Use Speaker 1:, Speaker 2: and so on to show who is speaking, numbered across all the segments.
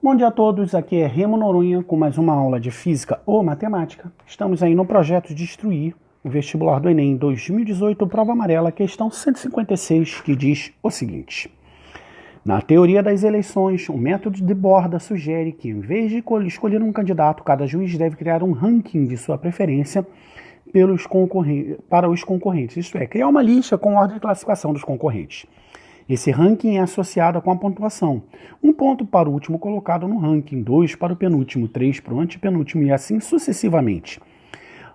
Speaker 1: Bom dia a todos, aqui é Remo Noronha com mais uma aula de Física ou Matemática. Estamos aí no projeto Destruir o vestibular do Enem 2018, prova amarela, questão 156, que diz o seguinte. Na teoria das eleições, o método de Borda sugere que, em vez de escolher um candidato, cada juiz deve criar um ranking de sua preferência para os concorrentes, isto é, criar uma lista com ordem de classificação dos concorrentes. Esse ranking é associado com a pontuação. 1 ponto para o último colocado no ranking, 2 para o penúltimo, 3 para o antepenúltimo e assim sucessivamente.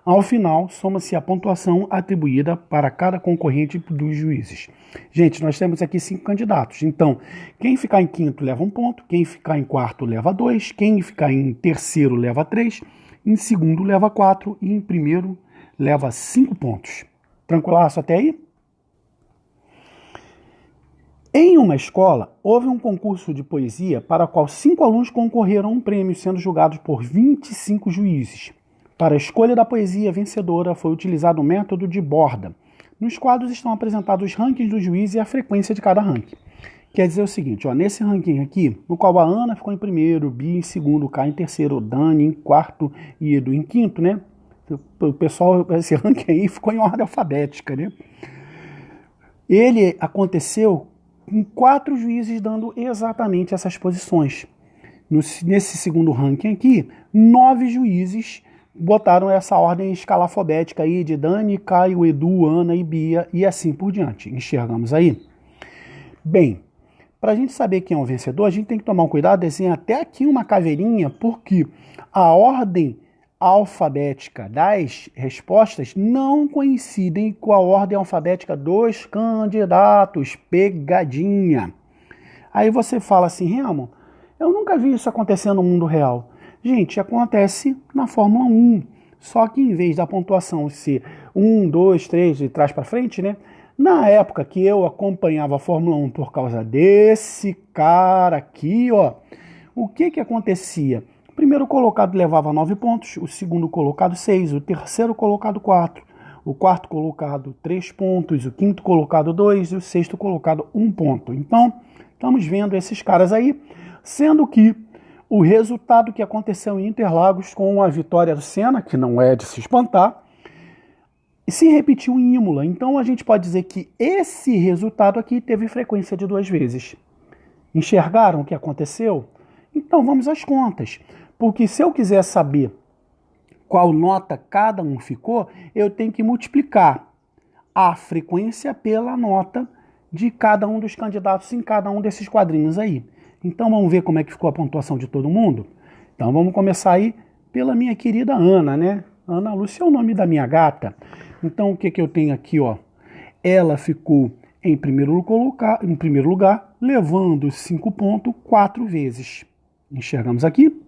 Speaker 1: Ao final, soma-se a pontuação atribuída para cada concorrente dos juízes. Gente, nós temos aqui 5 candidatos. Então, quem ficar em quinto leva 1 ponto, quem ficar em quarto leva 2, quem ficar em terceiro leva 3, em segundo leva 4 e em primeiro leva 5 pontos. Tranquilaço até aí? Em uma escola, houve um concurso de poesia para o qual 5 alunos concorreram a um prêmio, sendo julgados por 25 juízes. Para a escolha da poesia vencedora, foi utilizado o método de Borda. Nos quadros estão apresentados os rankings dos juízes e a frequência de cada ranking. Quer dizer o seguinte, nesse ranking aqui, no qual a Ana ficou em primeiro, Bia em segundo, Kai em terceiro, Dani em quarto e Edu em quinto, né? O pessoal, esse ranking aí ficou em ordem alfabética, né? Ele aconteceu com 4 juízes dando exatamente essas posições. Nesse segundo ranking aqui, 9 juízes botaram essa ordem escalafobética aí de Dani, Caio, Edu, Ana e Bia e assim por diante. Enxergamos aí? Bem, para a gente saber quem é o vencedor, a gente tem que tomar um cuidado, desenhar até aqui uma caveirinha, porque a ordem alfabética das respostas não coincidem com a ordem alfabética dos candidatos. Pegadinha. Aí você fala assim, Remo, eu nunca vi isso acontecer no mundo real. Gente, acontece na Fórmula 1. Só que em vez da pontuação ser 1, 2, 3 de trás para frente, né? Na época que eu acompanhava a Fórmula 1 por causa desse cara aqui, o que acontecia? O primeiro colocado levava 9 pontos, o segundo colocado 6, o terceiro colocado 4, o quarto colocado 3 pontos, o quinto colocado 2 e o sexto colocado 1 ponto. Então, estamos vendo esses caras aí, sendo que o resultado que aconteceu em Interlagos com a vitória do Senna, que não é de se espantar, se repetiu em Imola. Então, a gente pode dizer que esse resultado aqui teve frequência de 2 vezes. Enxergaram o que aconteceu? Então, vamos às contas. Porque se eu quiser saber qual nota cada um ficou, eu tenho que multiplicar a frequência pela nota de cada um dos candidatos em cada um desses quadrinhos aí. Então vamos ver como é que ficou a pontuação de todo mundo? Então vamos começar aí pela minha querida Ana, né? Ana Lúcia é o nome da minha gata. Então o que eu tenho aqui, Ela ficou em primeiro lugar, levando 5 pontos 4 vezes. Enxergamos aqui?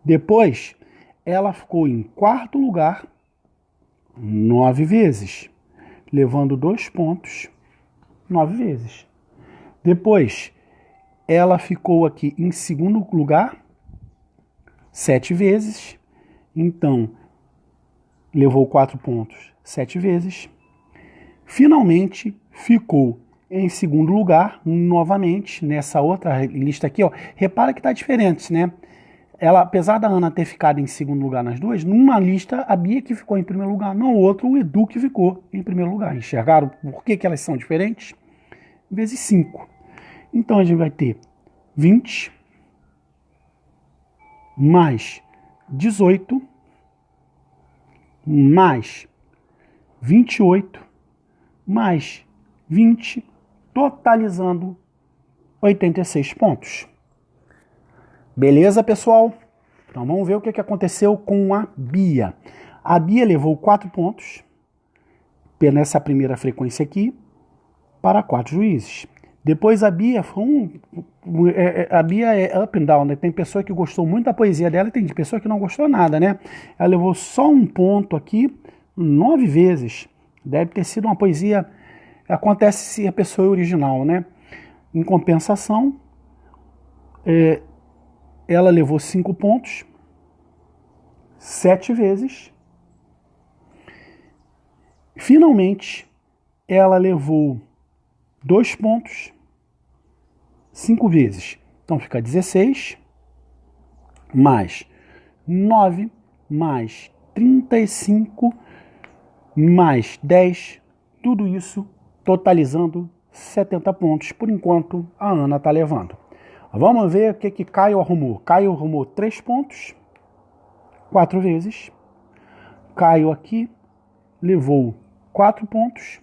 Speaker 1: Depois, ela ficou em quarto lugar 9 vezes, levando 2 pontos 9 vezes. Depois, ela ficou aqui em segundo lugar 7 vezes, então levou 4 pontos 7 vezes. Finalmente, ficou em segundo lugar, novamente, nessa outra lista aqui, repara que está diferente, né? Ela, apesar da Ana ter ficado em segundo lugar nas duas, numa lista a Bia que ficou em primeiro lugar, no outro o Edu que ficou em primeiro lugar. Enxergaram por que elas são diferentes? Vezes 5. Então a gente vai ter 20 mais 18 mais 28 mais 20, totalizando 86 pontos. Beleza, pessoal? Então vamos ver o que aconteceu com a Bia. A Bia levou 4 pontos nessa primeira frequência aqui para 4 juízes. Depois a Bia foi a Bia é up and down, né? Tem pessoa que gostou muito da poesia dela e tem pessoa que não gostou nada, né? Ela levou só 1 ponto aqui 9 vezes. Deve ter sido uma poesia, acontece se a pessoa é original, né? Em compensação, ela levou 5 pontos 7 vezes. Finalmente, ela levou 2 pontos 5 vezes. Então fica 16 mais 9, mais 35, mais 10, tudo isso totalizando 70 pontos. Por enquanto, a Ana está levando. Vamos ver o que Caio arrumou. Caio arrumou 3 pontos, 4 vezes. Caio aqui levou 4 pontos,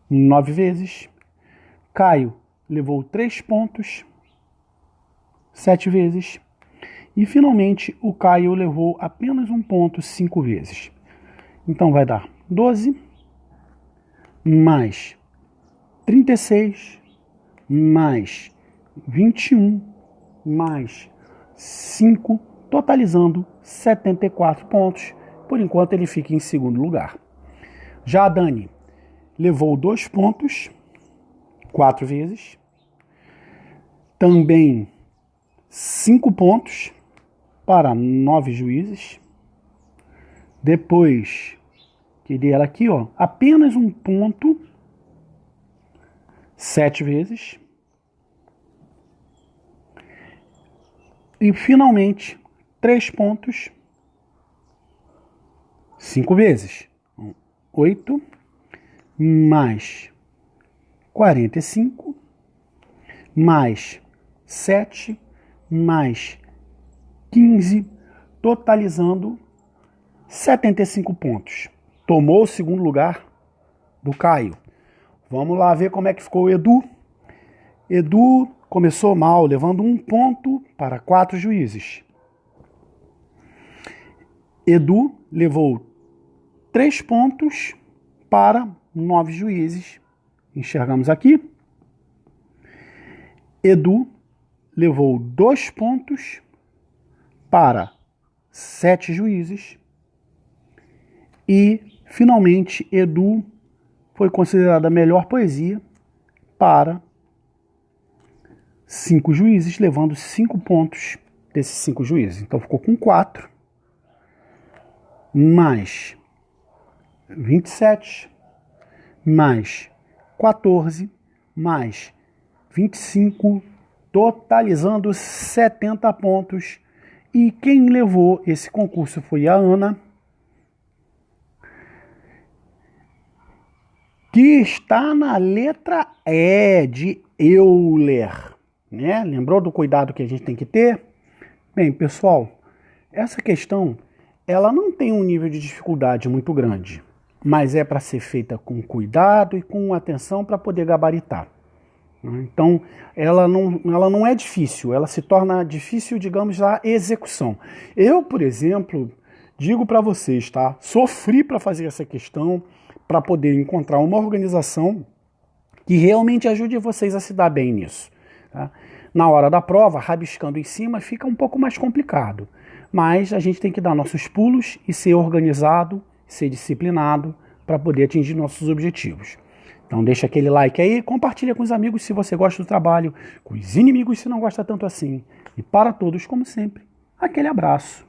Speaker 1: 9 vezes. Caio levou 3 pontos, 7 vezes. E finalmente o Caio levou apenas 1 ponto 5 vezes. Então vai dar 12 mais 36 mais 21 mais 5, totalizando 74 pontos. Por enquanto ele fica em segundo lugar. Já a Dani levou 2 pontos 4 vezes. Também 5 pontos para 9 juízes. Depois, queria ela aqui, ó, apenas 1 ponto 7 vezes. E finalmente 3 pontos 5 vezes. 8 mais 45 mais 7 mais 15, totalizando 75 pontos. Tomou o segundo lugar do Caio. Vamos lá ver como é que ficou o Edu. Edu começou mal, levando 1 ponto para 4 juízes. Edu levou 3 pontos para 9 juízes. Enxergamos aqui. Edu levou 2 pontos para 7 juízes. E, finalmente, Edu foi considerada a melhor poesia para 5 juízes, levando 5 pontos desses 5 juízes. Então ficou com 4, mais 27, mais 14, mais 25, totalizando 70 pontos. E quem levou esse concurso foi a Ana, que está na letra E de Euler, né? Lembrou do cuidado que a gente tem que ter? Bem, pessoal, essa questão ela não tem um nível de dificuldade muito grande, mas é para ser feita com cuidado e com atenção para poder gabaritar. Então, ela não é difícil, ela se torna difícil, digamos, na execução. Eu, por exemplo, digo para vocês, tá? Sofri para fazer essa questão, para poder encontrar uma organização que realmente ajude vocês a se dar bem nisso. Tá? Na hora da prova, rabiscando em cima, fica um pouco mais complicado. Mas a gente tem que dar nossos pulos e ser organizado, ser disciplinado para poder atingir nossos objetivos. Então deixa aquele like aí, compartilha com os amigos se você gosta do trabalho, com os inimigos se não gosta tanto assim. E para todos, como sempre, aquele abraço.